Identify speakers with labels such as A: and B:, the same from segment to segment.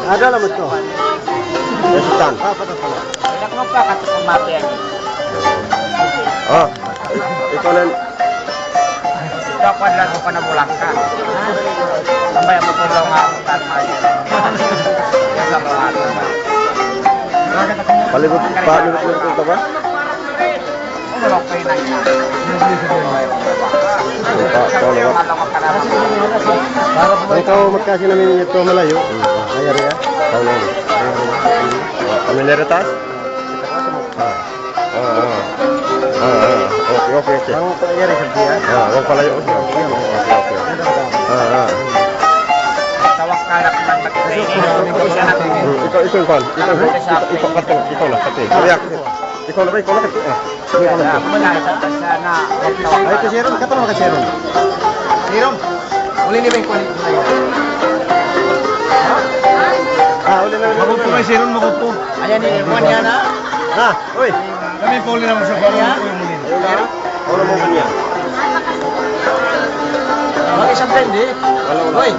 A: Ada lah betul. Sultan. Apa tu pula?
B: Tidak lupa kata kematian.
A: Oh. Ikonan.
B: Dapat lalu pada bulangka. Sampai aku tolong angkat aja. Ya sama ada.
A: Paling Pak dulu apa?
B: Kalau pengen
A: Engkau makasih namin ito malayo. Ayar ya. Tahu familiaritas? Oke. Ang ayar sa dia. Wag palayo. Oke.
B: Tawakkalak man
A: Ikaw lah kati. Ikaw na ba? Ikaw na kati. Ay, ito Sharon. Kata mo ka Sharon. Sharon. Uli ni ba yung kulit na yun? Uli na. Makupo kay Sharon, makupo.
B: Ayan ni Juan yan ha.
A: Uy.
C: Kami pa uli naman sa parang ito yung muli.
A: Ano mo ganyan?
B: Mag-isang friend eh.
A: Uy.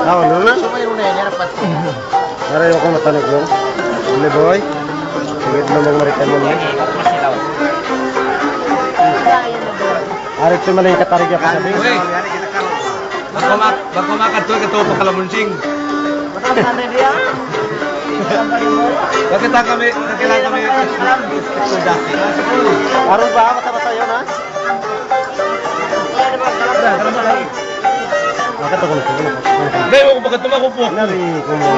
A: Ano na?
B: Sumayo na yan, harapat ko.
A: Narayo ko matanog yung. Uli boy. Sige, lumang maritain mo niya. Arit naman yung katarig yung kasabi.
C: Uy! Bago makadto ka to pakalamunsing. Bakit kami
A: Aron ba? Mata-mata yun ha? Bakit ako nito?
C: Hindi mo bakit tumakupo.
A: Nari ko mo.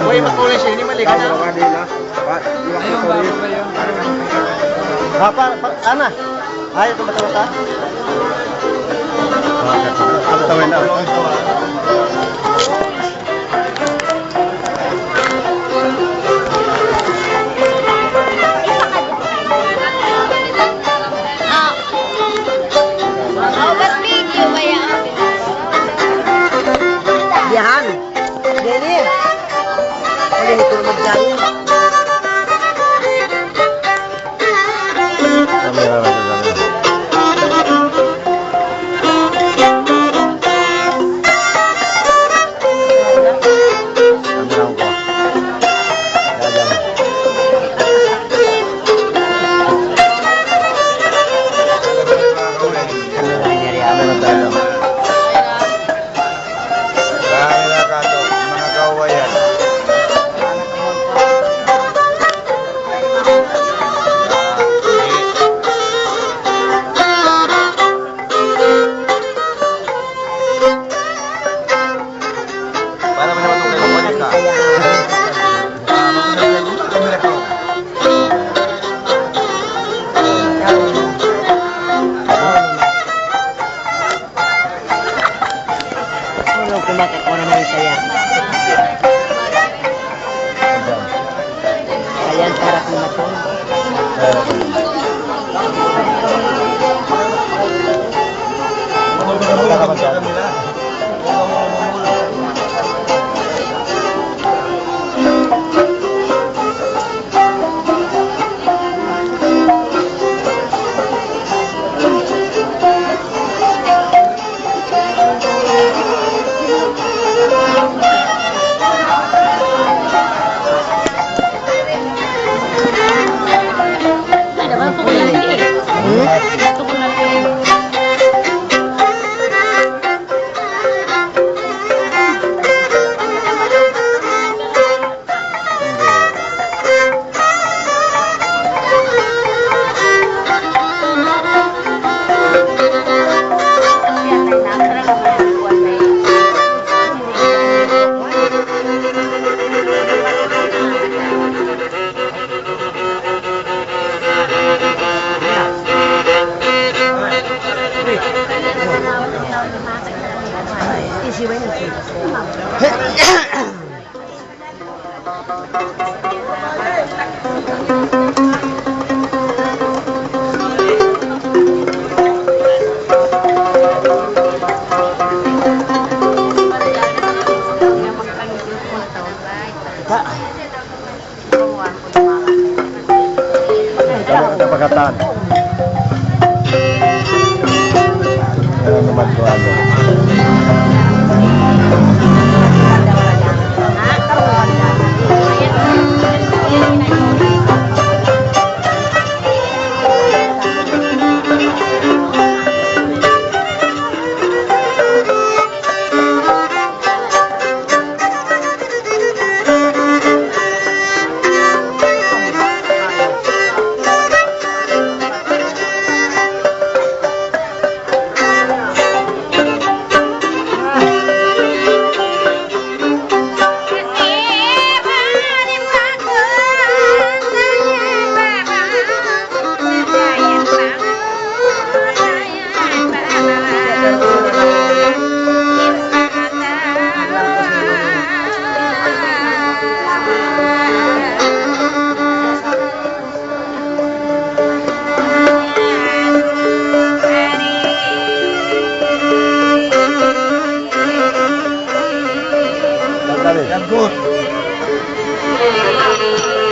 B: Uy, makulay siya, hindi mali ka na.
C: Ayun ba yun?
A: Ana? Ayaw ko mata-mata? Ano tawin na?
D: Biyahan. Jadi, boleh itu magdali. Kumakat ko naman saya. Ayan, harap mo na to.
A: Pagkataan. Ano naman ko ano? Sabi.
B: Lagot.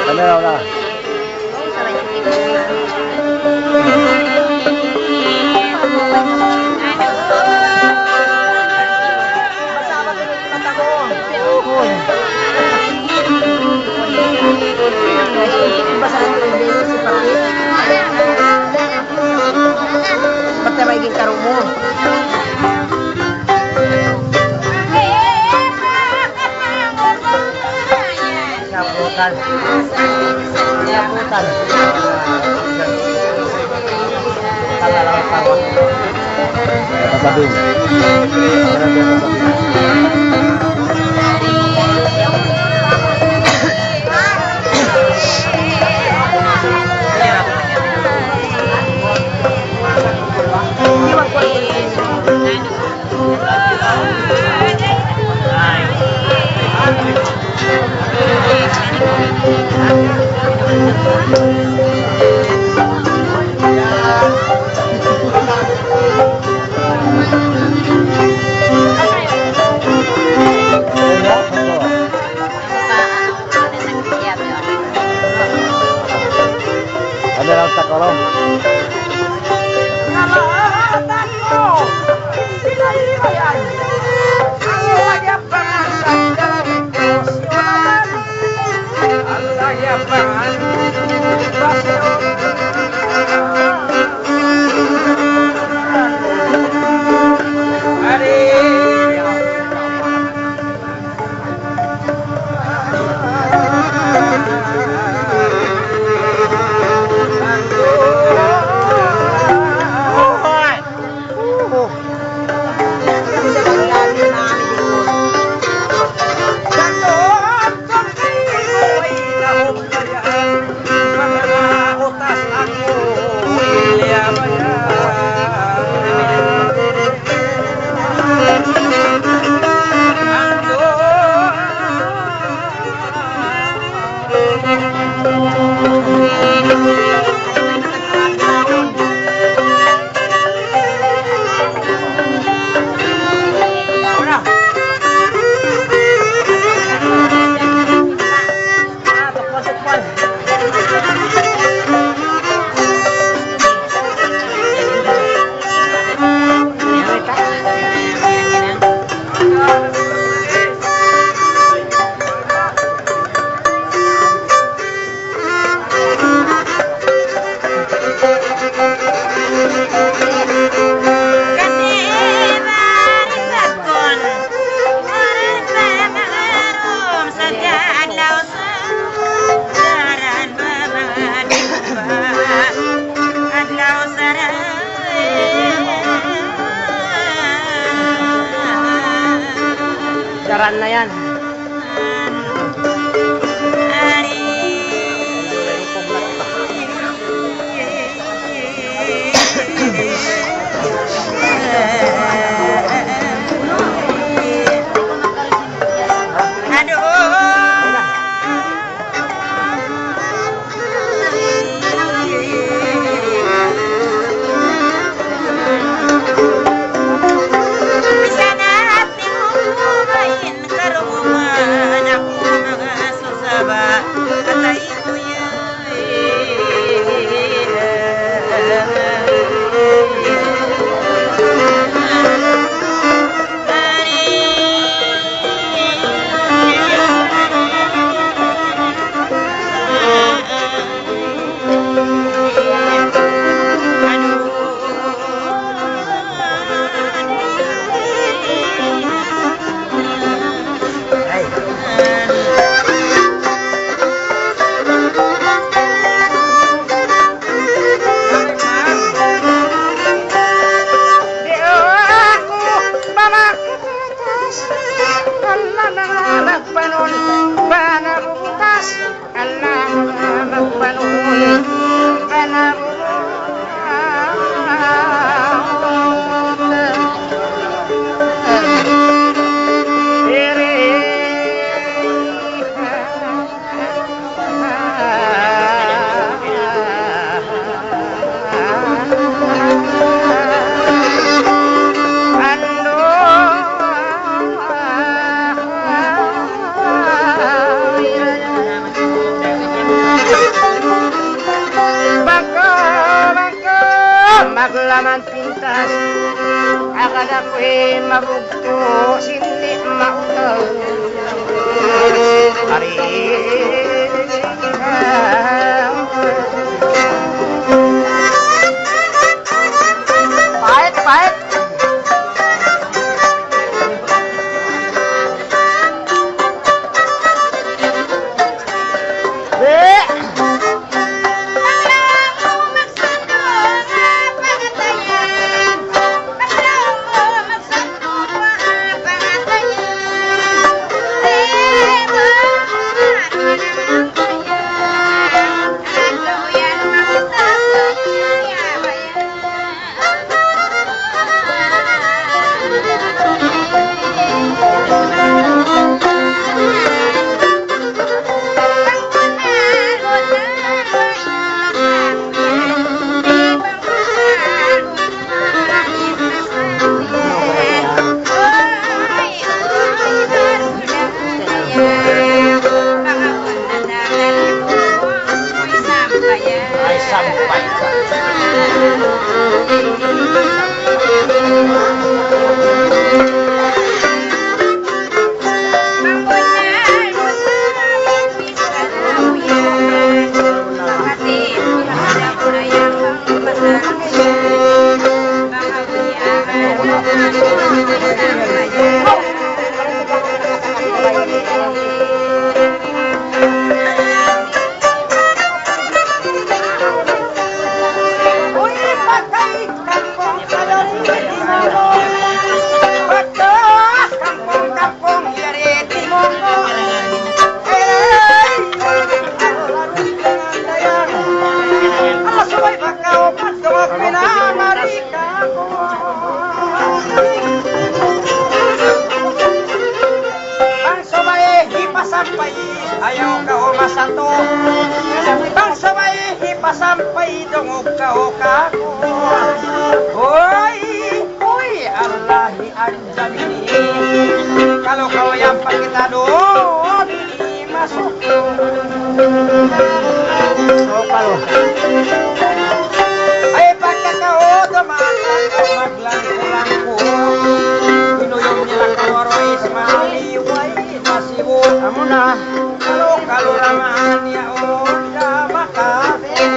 A: Kamera wala.
D: Basa ng tubig si Papi. Pati maiging karo mo. Kaputan. Kaputan. Tama lang ako.
A: Pasabing. Kamera tak kalau.
D: Daran na yan.
E: Bisa na hati mo, main karong
D: Arada ko'y mabugto, sindi mautaw. Ari pahit, pahit.
A: Ayaw ka o masanto, bang sabay ipasampay dungog ka o kako. Hoy, hoy, Allahi anjamini, kalau kau yang pakita doon, ini masuk. So, kalau ay pagka kau dumakan o maglangko-langko, pinuyong nila kawaro ismaliway nasibot. Amo na. Kalau ramaan ya udah makasih.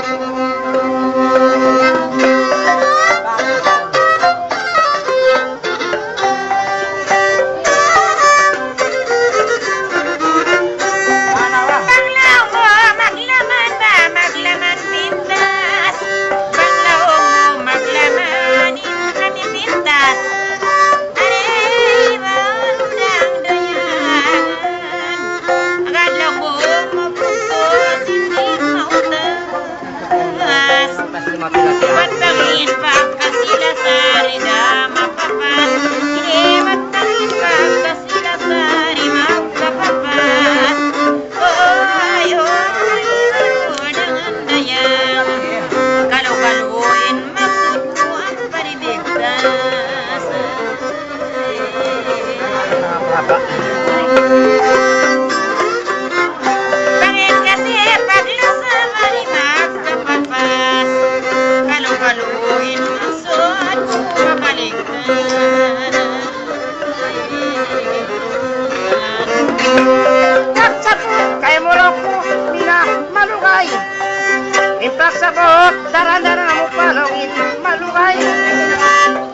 A: Impak sabot, darah-darah mo palawin, malugay.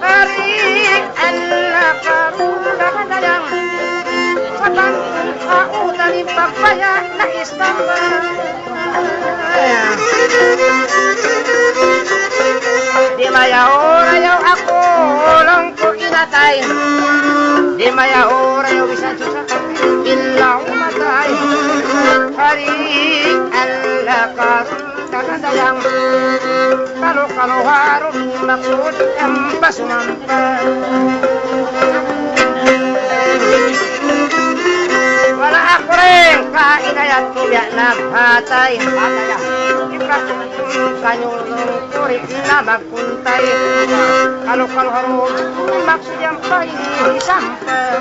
A: Arik, ala karuda kadadang, sabang autan impak paya na istamba. Di mayaw ako, lang ko inatay. Di mayaw bisa susah, ilang matay. Arik, ala karuda kadang kalau harus maksud embas mampai wala ako rin kainayat ko biyak naghatay kanyulong kurit na magpuntay kalau harus maksud yang paling sampai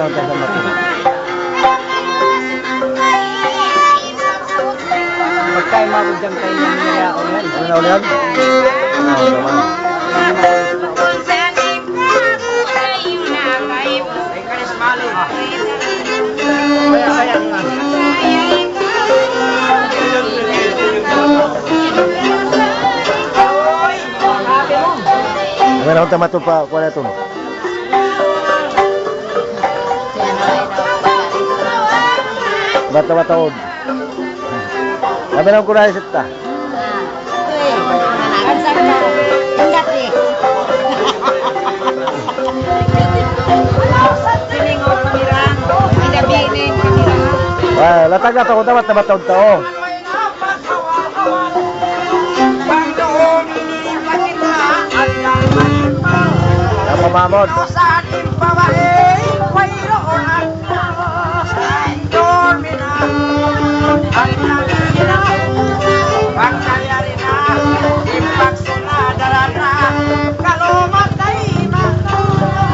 A: raw tayo sa matin.
B: Pagkain mabudang kayo ng nila o yan.
A: Ano na ulit? Ano naman?
B: Kaya nga.
A: Ano na tayo matod pa? Kuha na ito. Bata-bataod. Kami lang ko na isip ta. Latag na ito. Bata-bataod tao. Mamamod.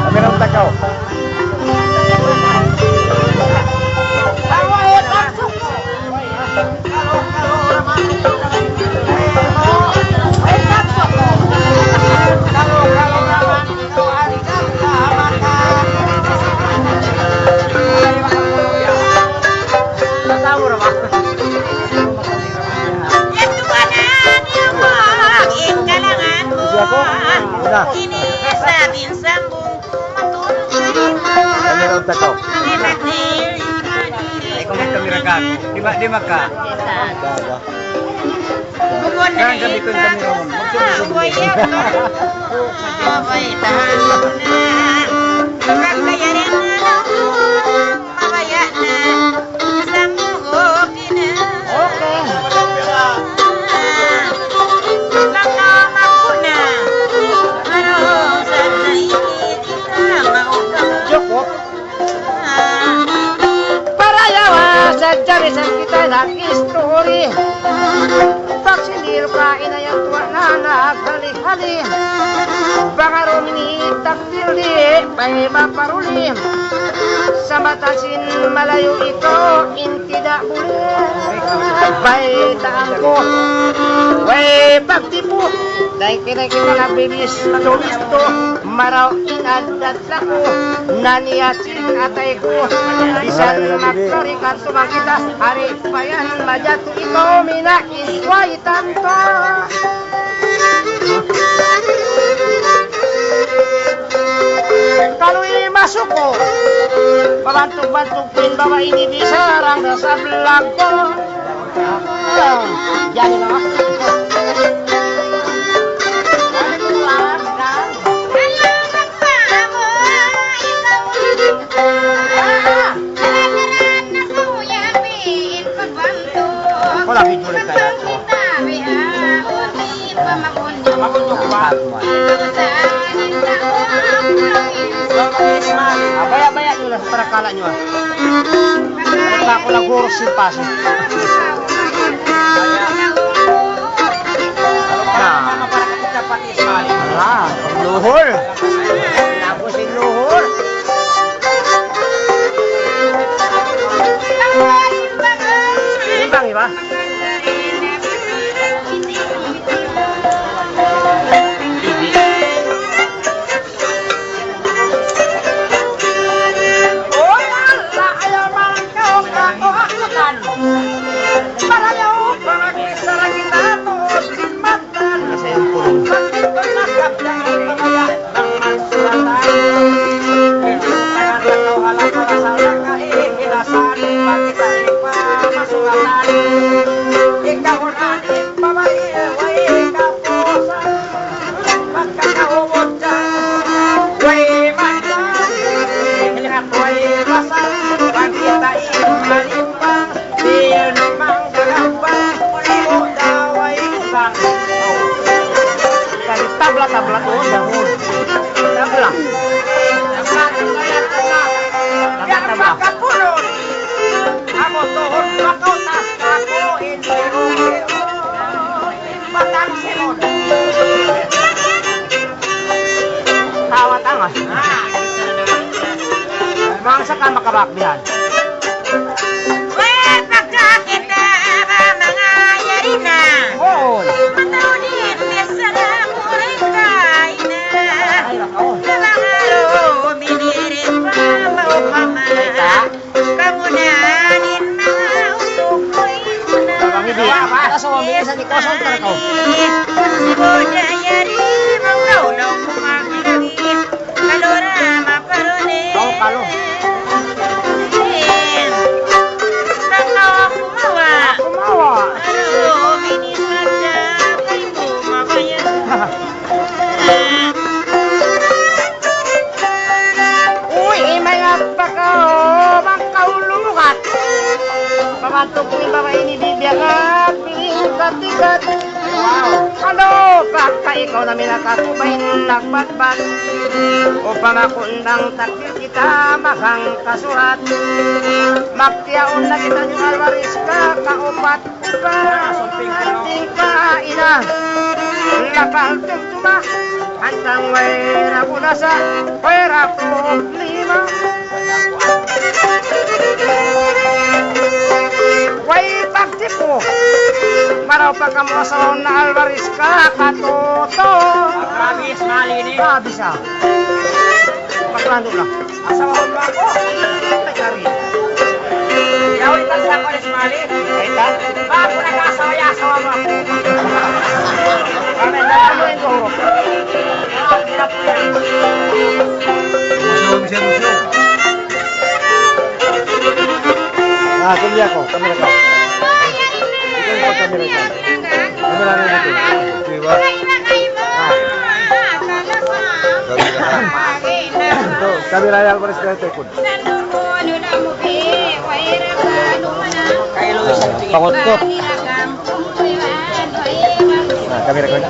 A: Kami lang takaw.
E: Ini sabing sambung
A: Kami lang takaw.
B: Kung kamera ka, di ba ka?
E: Bukod na
B: Kaya gabi ko yung kamera mo.
D: Sa kita ng history pag sindir pa inayang tuwa na naghali-hali baka rumini takdili may maparuli sa batasin malayo ikaw intida uli bay taan ko way pagtipo dahil kita nabibis matulis to maraw inadat lako naniyasin atay ko bisan magkarikat sumakita hari payan majatu ikaw minakisway tanto kalau ini masuk ko pabantuk-bantuk pin bawa ini bisa rangga sa belakang jangan mas
B: Wala video ulit kaya ito. Makuntok ba? Abaya-baya nyo lang sa parakala nyo. Nagpa ako lang guros yung paso. Luhur. Tapos yung luhur. Ibang iba? Tabla tuh dahulu. Tabla. Tabla. Amo tuhon bakau tas aku ini batang simon. Tawa tangas. Mangsa ka makabakbihan.
E: Well, pagkakita mga yari na.
B: Oo.
E: Mataunin, pesa na muray kain na.
B: Ay, nako.
E: Sa mga luminirit pa maupamana. Kamunanin mga usok ko'y muna.
B: Bang hindi. Kaso mamilis ni Koson ka na ko.
E: Si Boda yari, manglaw-law kumakilagi. Kalora maparonin.
B: Kalo, kalo.
E: Tangkaw kumawa.
B: Kumawa.
E: Ano, minimarda, kay mo mamaya.
B: Uy, mga pagkao, magkaulungat. Pamantok ko yung babae ni Bibiagat, pikat-ikat. Ano, baka ikaw na minakatubay nagbatbat. O pamakundang takil kita, makang kasuhat. Magtiyaon na kita yung Alvarez ka, kaupat-upat. Ating kaina, lakal tumtuma. Hantang wera kunasa, wera problema. Way pagtipo, maraw pagkamuasaw na Alvarez ka, katoto.
D: Kabis, malini.
B: Kabis ah. Paklando lang. Asawahon mo ako. Ay, kari.
D: Yawin lang sa Paris, mali.
B: Eka,
D: Bago nag-asawa-asawa mo ako.
B: kami na yung goro.
C: Musyo, musyo, musyo.
A: Ah, kundi ako. Kamera ka. Ikaw yung pagkamera ka. Kamera na dito.
C: Diba?
A: Ito, kamera yung Alvarez ka ito.
D: Kay Luis ang tingin.
A: Pakot ko. Ah, kamera ko na.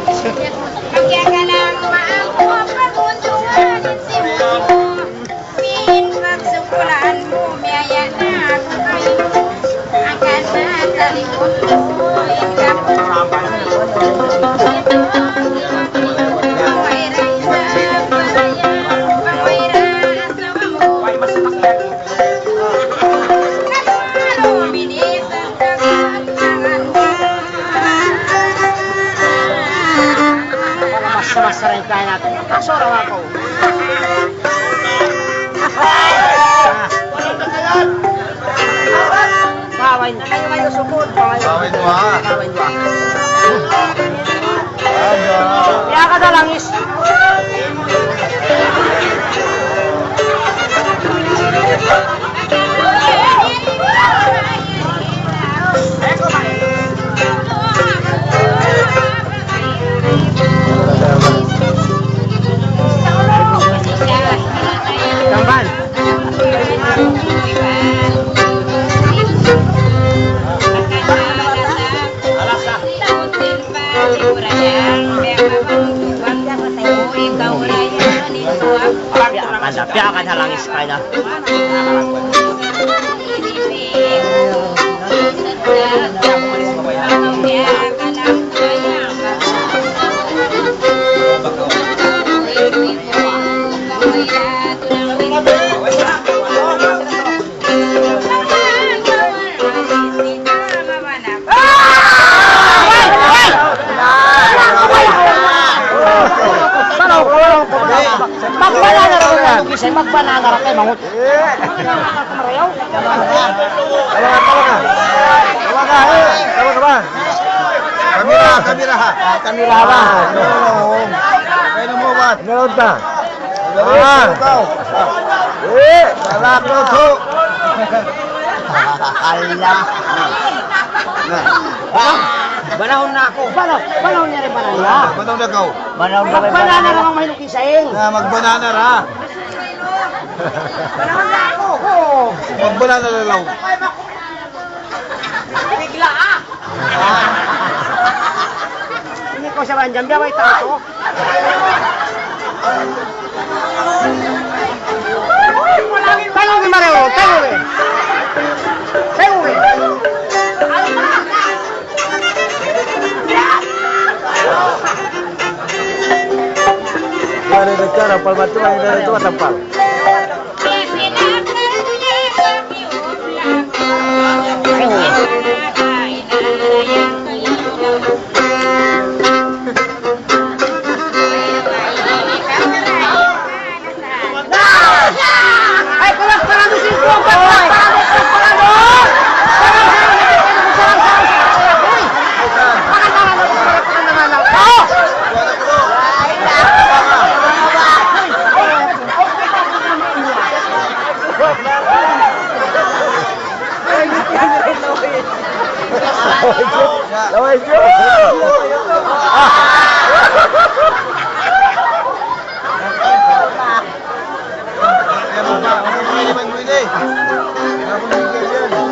D: Ay, mas makyan.
B: Basta-basta rin tayo natin. Kaso raw ako. Bawain na. Kayo kayo sukod.
C: Bawain mo, ha?
B: Bawain mo. Kaya ka na langis. Tamban. Kaya ka na langis ka na. Magbanana raw na gisay, magbanana raw kay mangut. Kumarayaw.
A: Tawa ka, tawa ka ba?
C: Kamera, kamera ha.
A: Kamera ba?
C: Kaya mo ba?
A: Meron ba?
C: Ikaw.
A: Salak na to. Alam.
B: Banahon na ako. Banahon niya rin banahon niya.
C: Manaw na ikaw.
B: Magbanana raw ang mahilong gisay.
C: Na magbanana ra.
B: Banahon na ako. Oo.
C: Magbanana na lang.
B: Bigla ah. Hindi ko siya banjam. Biyaway tao to. Tango ni Mareo. Tango ni. Tango ni.
A: Dari negara palmatu yang dari itu tampal.
E: Yes,
A: Laway siya.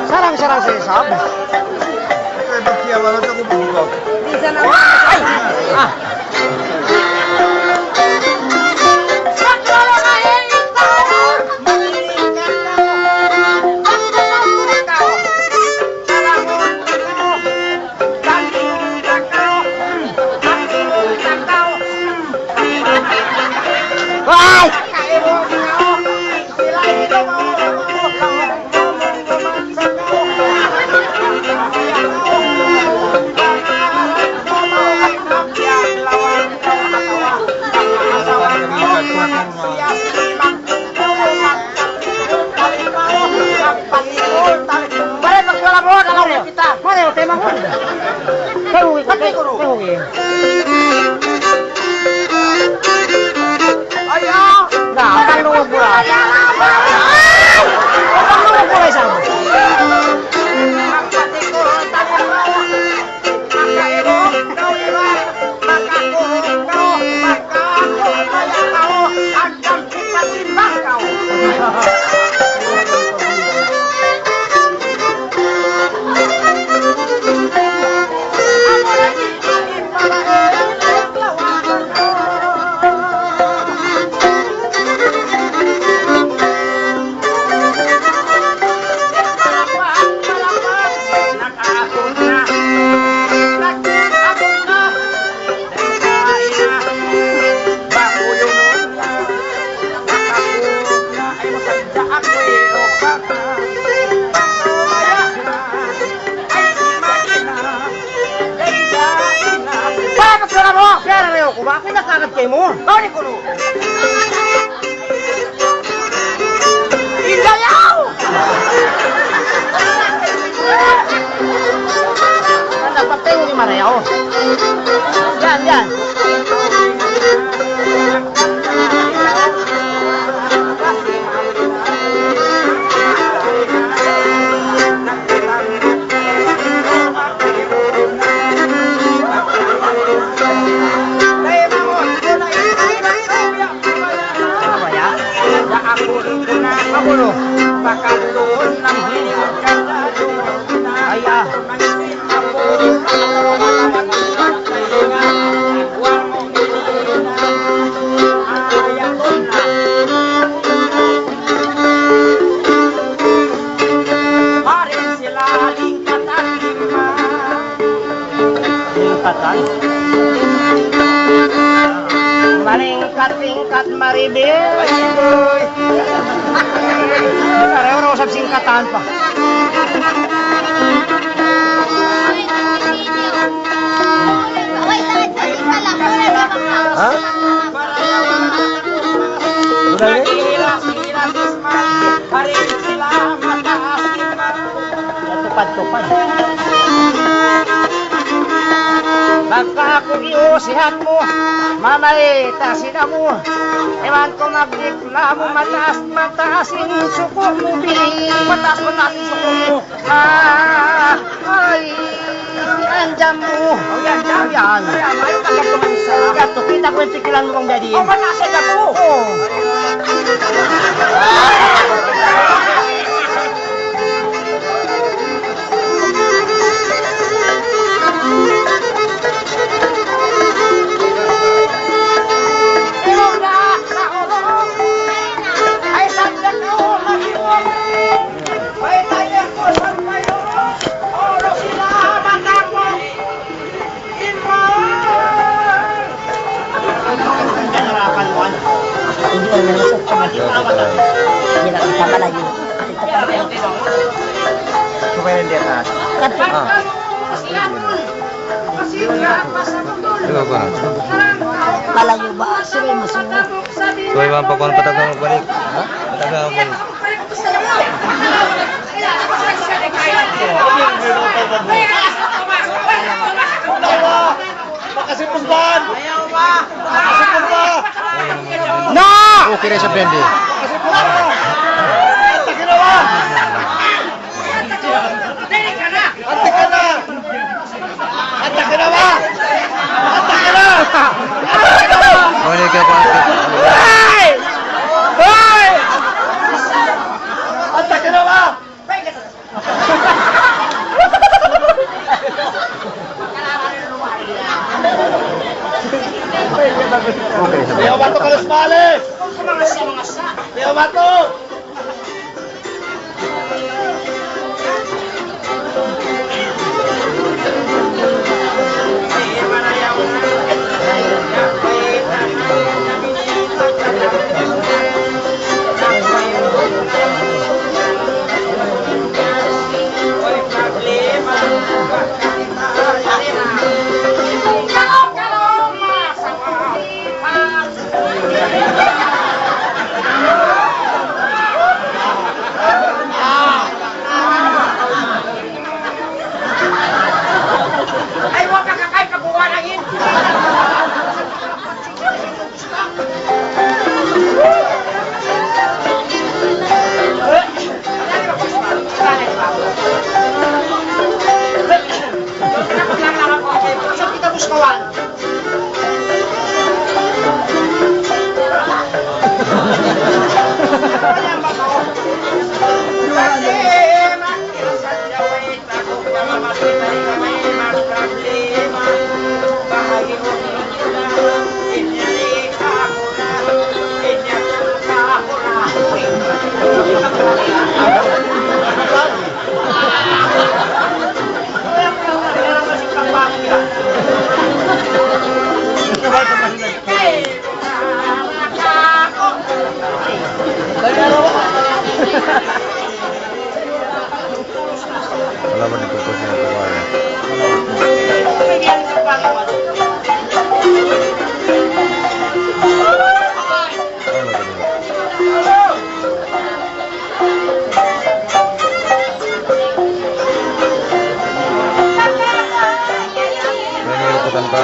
B: Sarang-sarang sa isab. Bisa na. Ay! Ah! Ay! Balik magwala mo, alam mo kita. Mare, tema mo. Kahugi, kahugi. Ayaw! Nah, kan lu pula. Kan lu pula sama. Bakit nakakad kayo mo? Balik ko no! Indalaw! Dapat tayo ni Maria, oh. Yan, yan. Tingkat Maribel. Pareho usap singkatan pa.
A: Ha?
B: Tupad-tupad. Magkakugiusihan mo, mamalita sila mo. Ewan ko magbigla mo, mataas-mataasin suko mo, mataas-mataasin suko mo. Ay, andyan mo. Oh, yan, yan. Yan. Gato, kita ko yung tikilan mo kong daddy. Oh, mataas na po. Oh. Malayo ba? Sila yung masunod.
A: So, iwan pa kung patagang magbalik. Ha? Patagang magbalik.
C: Makasipusban!
B: Ayaw ba?
C: Makasipusban!
B: No!
A: Okay rin sa Bendy. Antas ka na ba? Okay, Leo Bato Kalos Males! Leo Bato!
C: Wala ba dipupos niya ito kaya? May niluputan pa.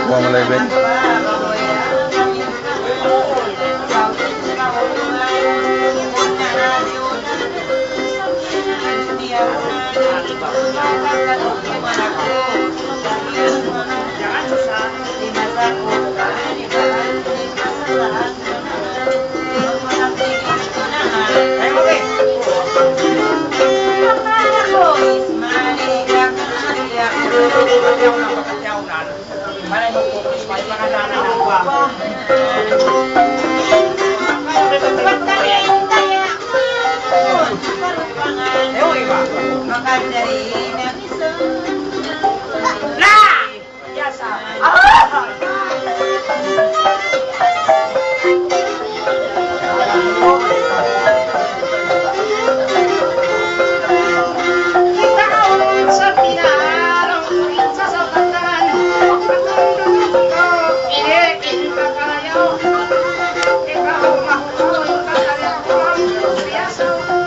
C: Buang melebet.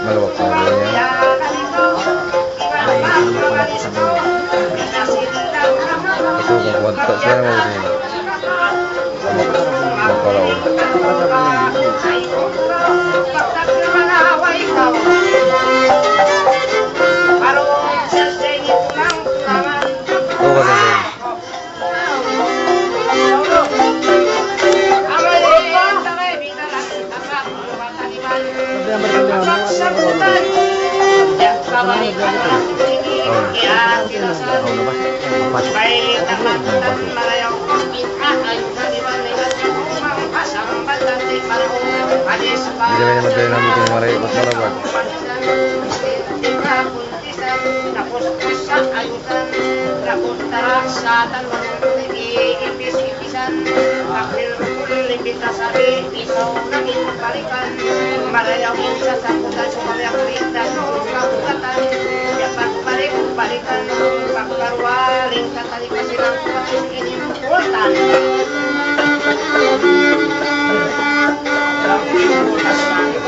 C: Maluwag pa rin yan. Kasi kung kuwanta siya na mawin yun. Magpalaon. Oo ka din. Hindi naman tayo namin kinamaray ikot malabag.
B: Tapos sa ayusan nakuntara sa talong nag-iipis-ipisan. Takil kulibit na sabi, isaw naging balikan. Marayawin sa sakutan, sumayak rinda no kakugatan. Yapat balik-balikan, pagkarwaling katalipa silang kapis inimpultan.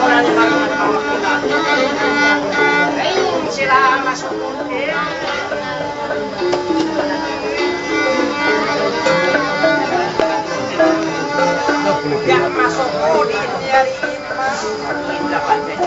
B: Orang banget awak kita. Sila masuk yang masuk di nyari indah panjang.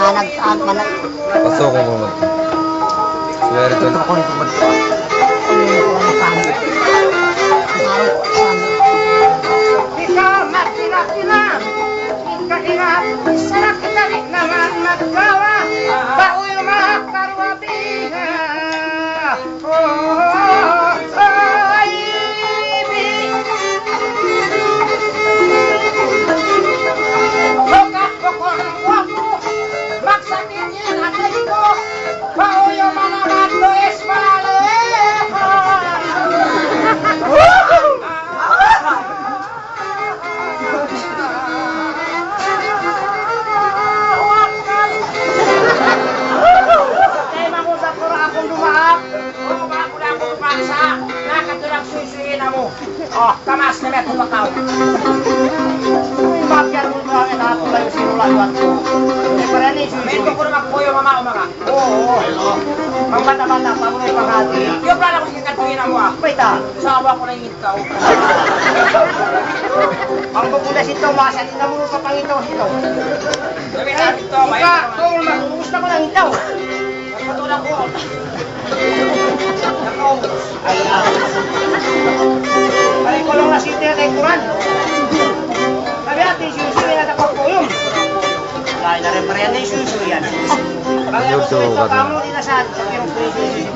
D: Nagsaag man lang.
C: Pasok ko mo. Swear to.
A: Ako rin pumunta.
B: Ikaw magkila-kila, ikahinap, sarap kitalik naman maggawa, baoy mga karwabiha. Ay, Lokat ko ng wapo, magsabihin atay ko, baoy mga mato es malaleha. Oh, kamas na meto makaw. Uy, mapyan mo ba ang ako lang yung sinulaluan ko. Eh, para ni susi. Meto ko naman po yung mama o mga. Oo. Ang bata-bata, pamuloy panghati. Yung plano ko sa katuyin mo ah. Paita. Sawa ko na yung ikaw. Ang bukulas ito, masan. Inamulo sa pangitaw ito. Sabi natin ito, may ito. Ikaw, gusto ko ng itaw. Nagpatulang ko. Nakaubos. Pari ko lang nasiti na tayo kuran. Sabi natin, susu yan at ako po yun. Lain na rin pa rin na yung susu yan. Bagay ako sa ito, kamo din na sa kirong po yung susu.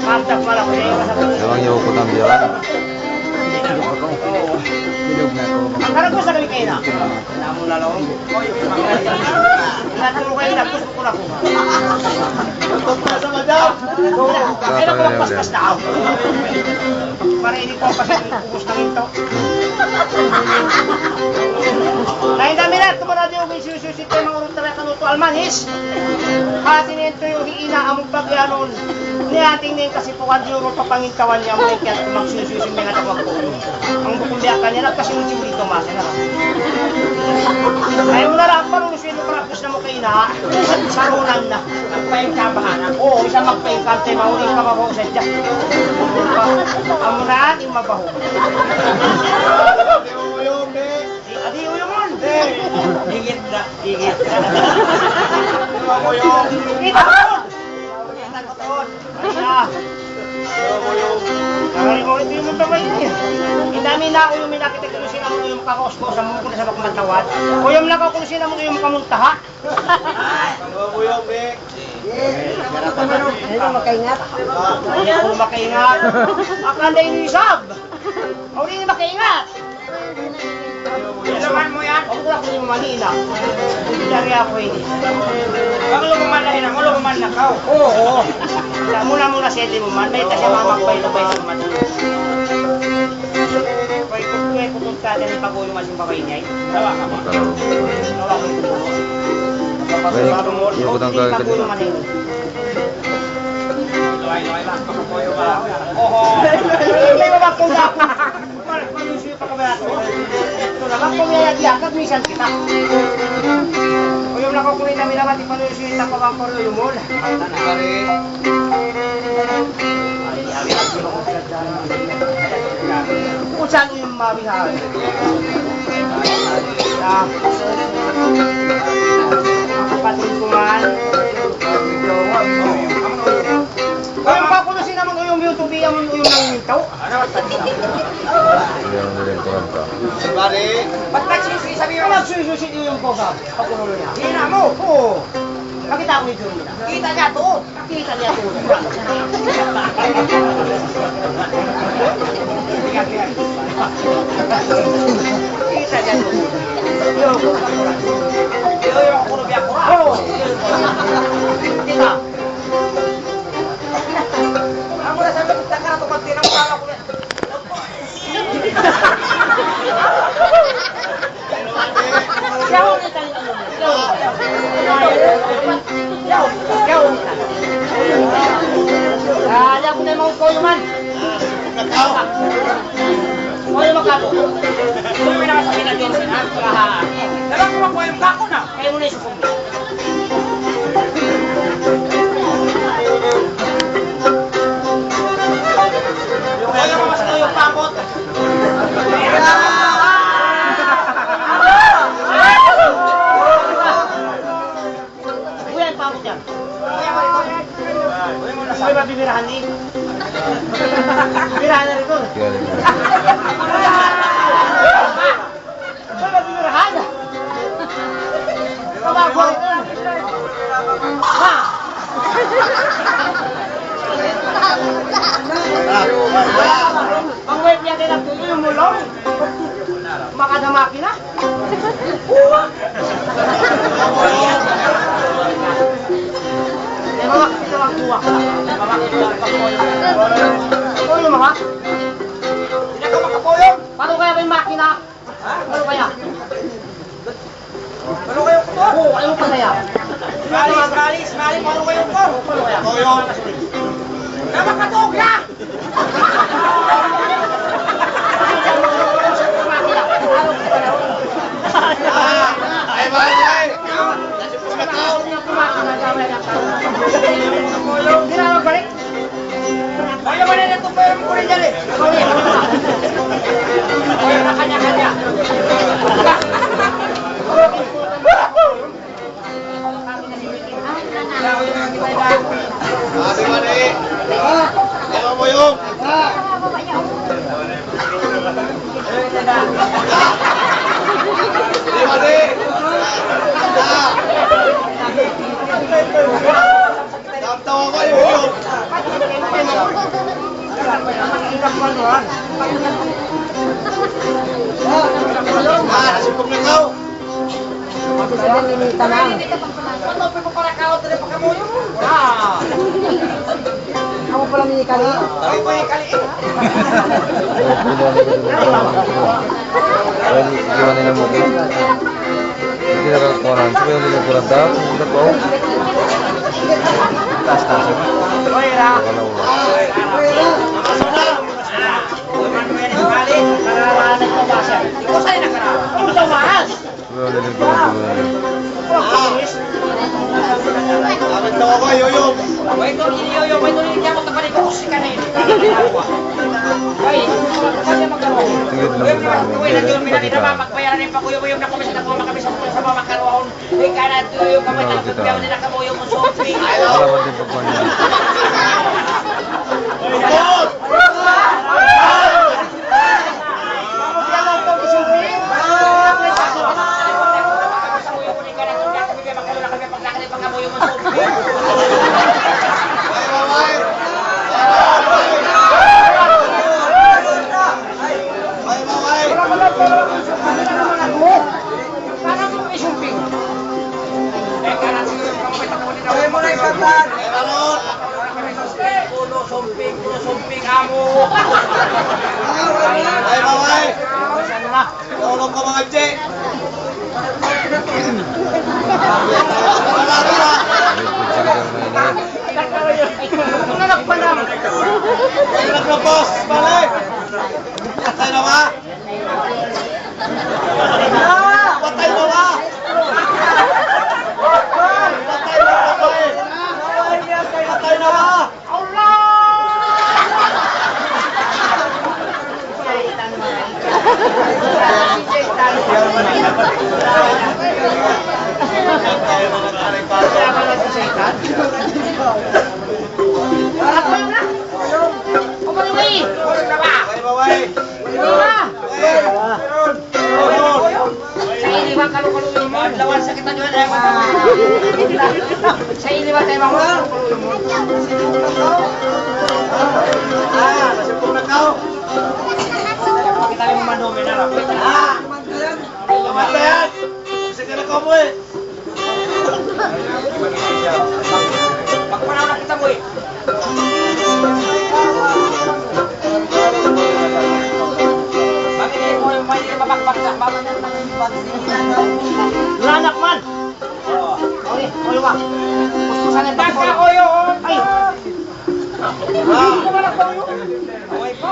B: Kamtak pala ko yung kasapag.
C: Emang yung ko ng biyaran.
B: Ang harap ko sa kami kayo na. Namo lalong. Natulong kayo na, gusto ko na po. Sa madam. Kaya na ko magpaspas na ako. Para hindi ko pagpapos ng ito. Dahil dami na, tumarado yung sususit kayo mga urong talaga kanuto almanis. Atin ito yung hiinaamong pagyanon. Niyating na yung kasipukan yung papangintawan niya mo kaya magsususin mga tawagpulong. Ang bukumbiyakan niya na kasi yung dito masin na. Ayaw mo na lang palusin mo practice na mo kayo na. Sarunan na. Magpahinkabahan. Oo, isang magpahinkante, mauling ka mabaho sa dyan. Amo na ating mabaho. Adi uyo mon. Higit na. Higit na. Higit na. Kaya mo ito yung tabay niya. Indami na ako yung minakita kung sila mo yung kakospo sa mga kung sa magmatawad. O yung nakaw kung sila mo yung kamuntaha.
A: Uyong, Bek.
D: Ano makaingat?
B: Ako makaingat. Akanda yung isab. Ako rin makaingat. Ilaman mo yan? Ako lang yung Manila. Dari ako ini. Ang lumaman na hinang, ang lumaman na kao. Oo. Muna sete mo man, may tasya mamagpay-lubay sa man. Kaya kung punta din yung pag-ulo man yung pakainay. Tawa ka ba? Tawa ko yung pulo.
C: Yung kutang kagad.
B: Pag-ulo man yun. Luay-luay lang, kapapoyo ka lang. Oo. May mabakong ako. Panusuyo pa kami ako. Ito naman, pumiyag-yakag, minsan kita. O yung nakukunin namin naman, panusuyo ita pa bang paro yung mall. Ay,
D: Kung saan yung mabihan. Kapatid ko man. Kaya papunusin naman uyong YouTube, yung ng mintaw.
C: Yung nilinturan ka.
B: Ba't nagsasabi
D: Kaya
B: mo?
D: magsususit yung kosa. Pagpunulo niya. Hina mo. Oo. Nakita ko yung duro niya.
B: Kita niya to.
D: Kita niya ito. Kita niya ito.
B: Yung ako na biyak ko.
D: Oo. Kita.
B: Ako na sabi ko, taka na ito, pag tinamukha ko na.
D: Siya ho nito yung ano. Siya ho nito. Alam ko na yung mga koyo man. Koyo magkano.
B: Kung may nakasabi na din sila, dalang kumakuha yung kako na.
D: Kayo muna yung sukumbi.
B: Kaya mo mas ito yung pakot.
D: Kuya, ang pamot yan.
B: Uy mo na
D: Kuya, mabibirahan din. Birahan na rin doon.
C: Kaya rin.
D: Kuya, mabibirahan. Kabago rin doon. Ha? Ang web niya din ang tuloy yung mulong. Makadamaki na. Eh, mga kitawang kuha ka lang. Kuya mga?
B: Hindi ka makapoyong.
D: Paano kaya may makina? Ano kaya?
B: Ano kayo ko to?
D: Oo, ayaw pa saya.
B: Smali, paano kayo ko?
D: Paano kaya?
B: Namakatog na!
D: Hindi na magbalik.
B: Kaya mo na rin itong pera mo ko rin dyan eh. Kaya na kanya-kanya. Ano pa para kao tadi pakamoyo mo?
D: Ako pala minikali.
B: Ay ko yung kaliit.
C: Kaya iwan nila mo. Hindi nakakuha. Sabi yung nilinturan daw. Hindi po. Taas-taas.
D: Oy, ra.
C: Wala ulo.
D: Nararanan ko ba siya?
B: Ikaw sa'yo nakarawa.
D: Ano daw mahal?
C: Sabi yung nilinturan ko.
B: Wait, ito iniyoyo. Wait, ito iniyoyo. Tapos ito ka na yun. Ay, kasi magkaroon.
C: Tingid lang
B: Uy,
C: nila.
B: uy, nandiyon minanita ba? Magbayaran rin pa kuya mo yung nakumis na kuha makabisa ko sa mga makaroon. Uy, kana yung kamay na kapagyaw nila kamoyo mo sobrang.
C: Wala man din pagkuhan niya.
B: Sumping amo.
A: Ay, baway! Tulong ka mga Che! Wala ka na! Ay, nagpapos! Balik! Patay na ba? Patay na ba? Patay na ba?
B: Kaya ka lang sa second. Harap mo na. Kumaliway. Kumaliway na ba? Kumaliway na. Sa iliwan kalukaluin mo. Lawan sa kita doon. Sa iliwan tayo mga kalukaluin mo.
A: Nasipong na tao.
B: Kita yung manome na lang.
A: Kamata yan. Kasi ka na ko mo eh.
B: Pagpanaw na kita mo eh. Bakit hindi mo yung may mabakbak na? Lanak man! Okay, oyo ba? Puspusan yung baka oyo! Ay! Hindi ka malak ba oyo? Away ko?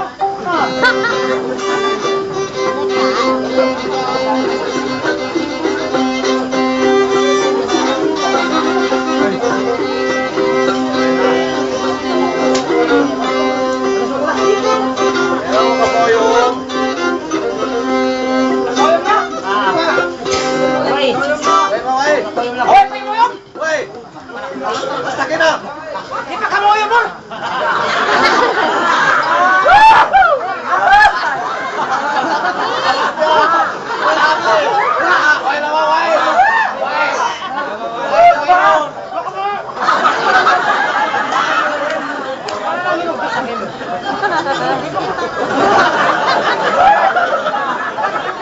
A: Ayaw ka po yung.
B: Oyo na? Ay!
A: Ay,
B: Oyo na. Oy, oyo oyo!
A: Wey! Basta ka na!
B: Di pa ka mo oyo mo!
A: Ay naman, wey!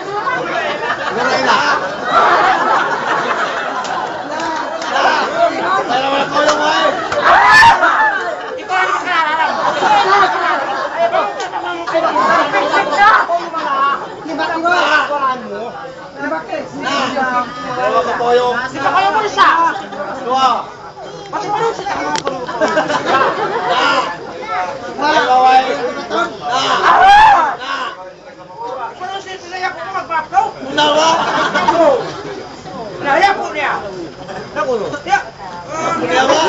A: Guray na! Ay naman ako yung wey!
B: Ikaw ang makakalalam.
A: Ayaw ka po yung.
B: Kaya mo isa.
A: Dua!
B: Pati mo rin sila.
A: Ay ka, wey!
B: Pero sila ko magbabaw.
A: Nawa!
B: Naya po niya.
A: Nakulo!
B: Ya.
A: Nawa!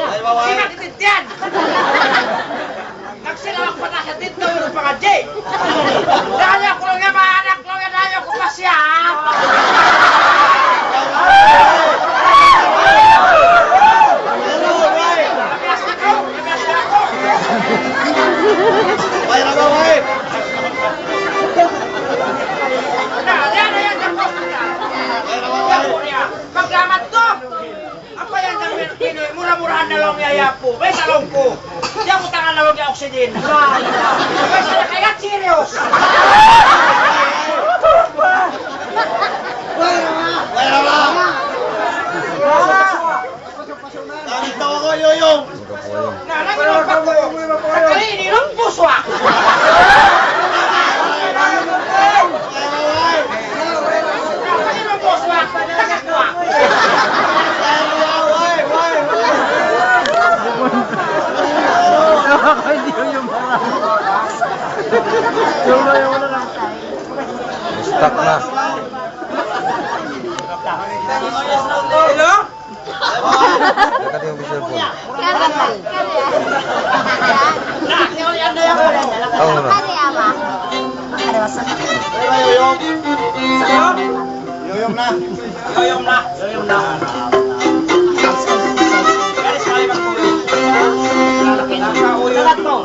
A: Ay ba, wey!
B: Sinakititian. Nagsilawak pa na siya dito yung mga J. Dahil ako lang yung mga anak ko, dahil ako pa siya. Nabilas na ko.
A: Ay na ba, wey!
B: Yan ako. Yan po niya. Paglamat ko. Apa yan ang Pinoy? Mura-murahan na lang yaya po. May talong ko. Diyan mo tangan na lang yung oxygen. May sana kaya serious.
A: Ay na ba! Damit daw ako, yoyong!
B: Nalagyan pa ko. Nakalini ng puso ah. Nakalini ng puso ah. Tagat ko ah.
C: Stuck na.
B: Hello?
C: Dekat yung visual phone.
B: Nakakita na yan.
C: Tahu na.
A: Yoyong na!
B: Yoyong na. Yoyong na. Kaya sekali magkulit. Lalaki na. Salat mo.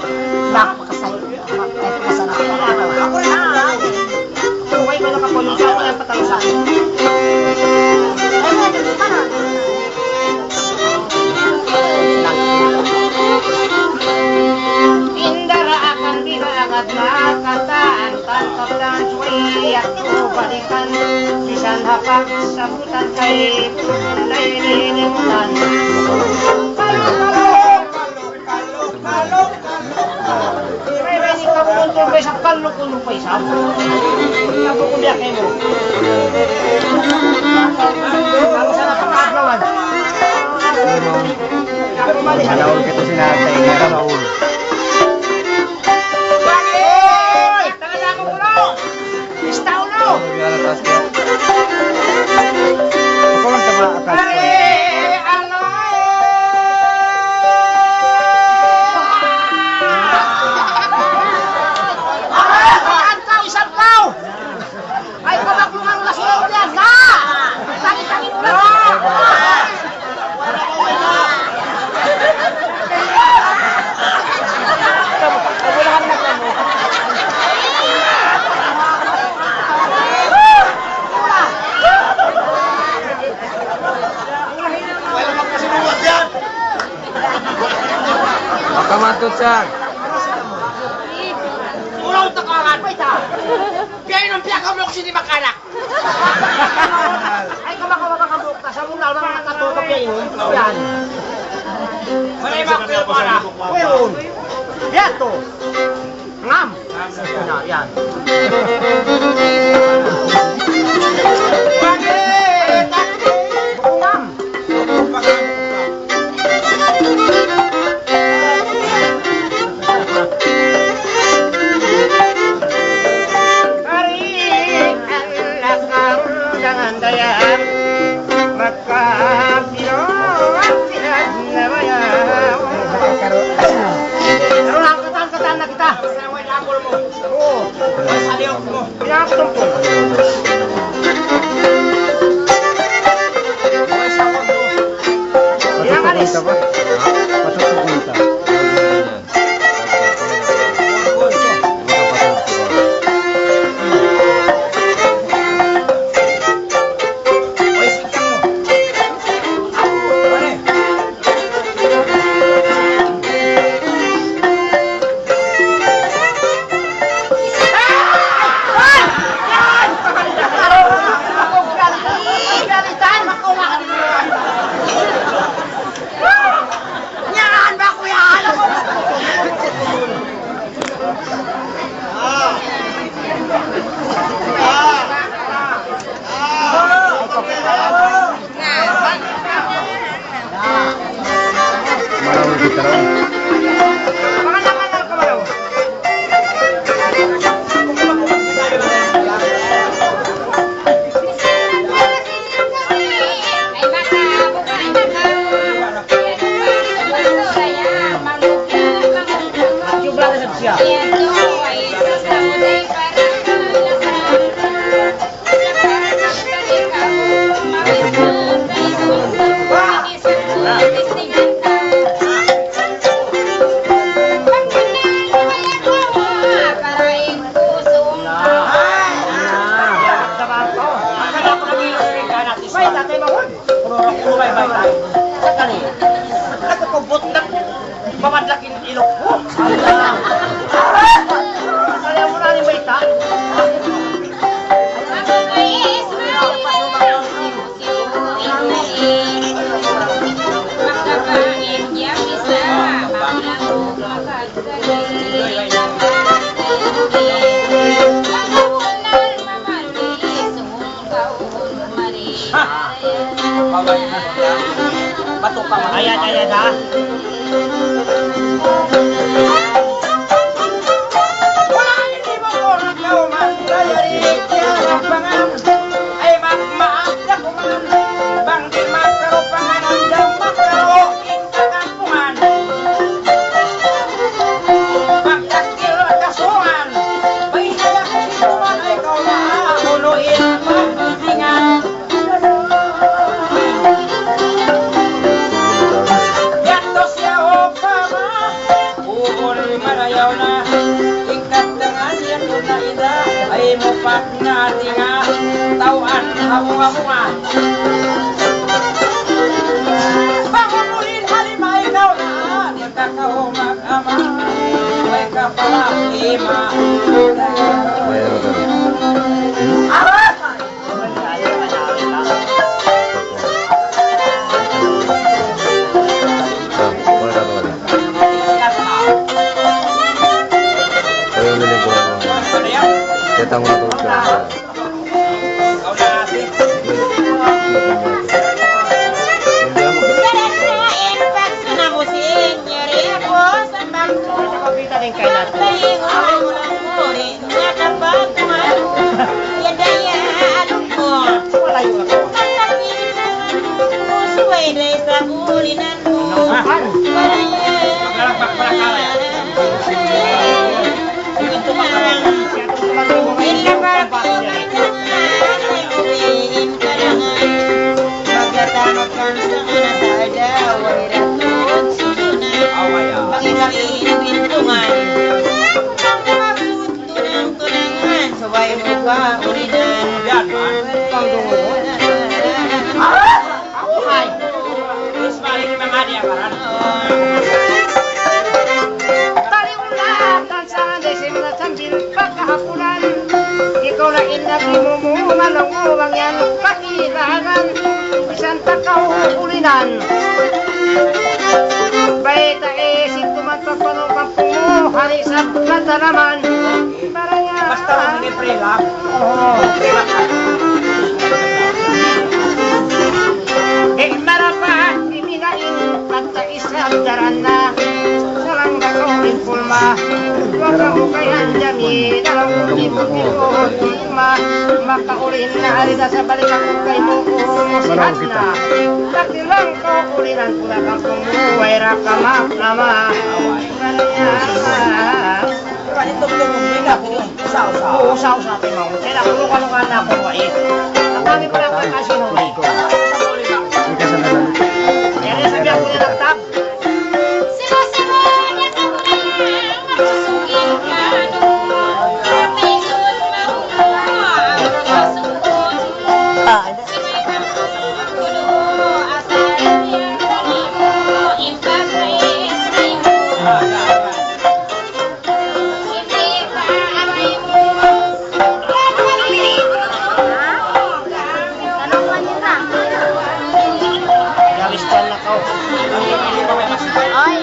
B: Ako rin ang huwag ko nakapulong siya. Walang patalusan. Indara akan diragad makataan tangkap dan suwi at balikan bisan hapak sabutan kay punay lilimutan. May reni ka mo tuloy sa kalok-ulok pa isa. Ako kung diya kayo mo. Ako sana pangaglawan.
A: Malawag kita sinatay niya, Raul.
B: Bakit? Talaga ako ulo! Pista ulo!
C: Biar atas ya.
A: Ako lang tama atas.
B: Pare! Ano? Isang tao! Ay,
C: mantot siya.
B: Ulaw takangan pa ita. Kaya nung piyaka mo kasi di makanak. Ay kamakawag ka sa muna lang ang katuto kayo. Yan. Malay makil para. Kuyon. Yato. Ngam. Yan. Bakit? Ngam.
D: Dayaan magkapilong pinaglabayan. Pero lang katan na kita. Oo. Pinakatong po. Pinakalis. Ayan ha.
B: Wala hindi mo ko nagkauman. Dayari kaya pangan. Ay magmaak na kuman. Bang di magkarupangan. Andang magkaroing kakampungan. Magkakil kasungan. May saya kong kuman ay kau maakunuin magisingan. Marayaw na ikat dengan yang na ida ay mupak na tinga tawan hamunga-munga pangumulin halima ikaw na di kakao mag-ama ay kapalang lima
C: Kita mo ito siya.
D: sambil pagkahapunan. Ikaw na inagimumuman ng uwang yan kakilangan. Bisan takaw ulinan. Baita sintuman pagpanong kampung mo, harisap na dalaman.
B: Basta hindi pre lang.
D: Marapat iminain pagka isang daran na sarang gagawin pulma. Huwag mo kayan dami, dalang tipo-tipo tima. Makaulin na arida sa balik ako kay mo umusihan na. Dati lang ko ulinan pula kampung mo, wayra ka maklama.
B: Kaya ito bigla ko usaw-usaw.
D: Usaw sa ating mga kaya kulong-kalungan na akong wait. Nakami pa lang ka kasi no wait. Kaya sabi ako nila tap.
E: Sino-sinonya ka mo lang, mapusugin ka doon. Kapingon mahuha, mapusugod mo. Sino'y mapupulo, asahan niya mo, impapres ay mo. Hindi pa aray mo. Tanong man yun na.
D: Nalistan na ko.
E: Ay.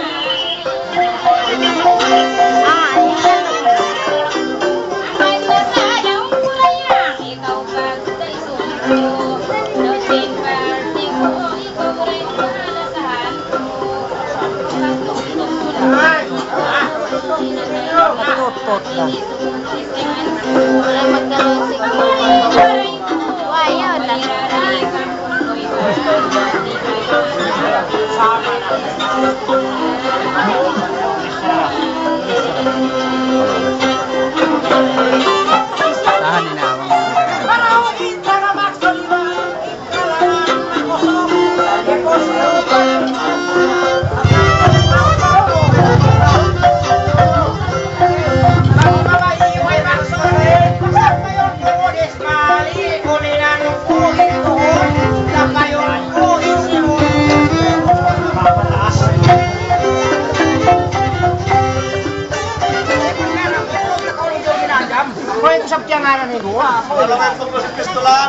E: Ay, masayang kulay lang. Ikaw ba gusta'y sumunod? Nausin parting ko, ikaw rin malasahan ko. Pagtutok mo lang.
D: Tutot lang.
E: Wala magkaroon siguro. Ayaw, nagiraralikan mo. Ko'y pagkakati kayo.
D: Kung ito sa piyanganan ni Lua.
A: Wala ka itong pistola.